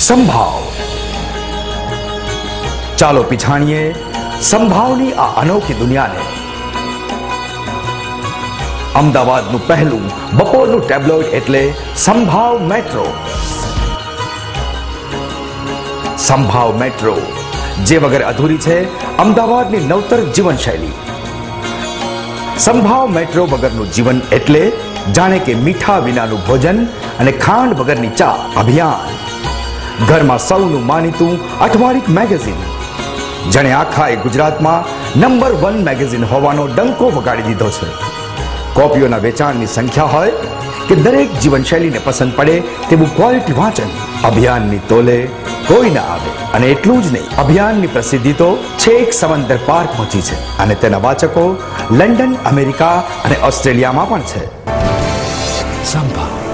સંભાવ. ચાલો પીછાણીએ સંભાવની આ અનોખી દુનિયાને. અમદાવાદનું પહેલું બપોરનું ટેબ્લોઇડ એટલે સંભાવ મેટ્રો. સંભાવ મેટ્રો જે વગર અધૂરી છે અમદાવાદની નવતર જીવનશૈલી. સંભાવ મેટ્રો વગરનું જીવન એટલે જાણે કે મીઠા વિનાનું ભોજન અને ખાંડ વગરની ચા અભિયાન. ઘરમાં સૌનું માનીતું અઠવાડિક મેગેઝિન, જેણે આખા ગુજરાતમાં નંબર 1 મેગેઝિન હોવાનો ડંકો વગાડી દીધો છે. કોપીઓના વેચાણની સંખ્યા હોય કે દરેક જીવનશૈલીને પસંદ પડે તેવું ક્વોલિટી વાંચન. અભિયાનની તોલે કોઈ ના આવે. અને એટલું જ નહીં, અભિયાનની પ્રસિદ્ધિ તો છેક સમંદર પાર પહોંચી છે અને તેના વાચકો લંડન, અમેરિકા અને ઓસ્ટ્રેલિયામાં પણ છે. સંભાવ.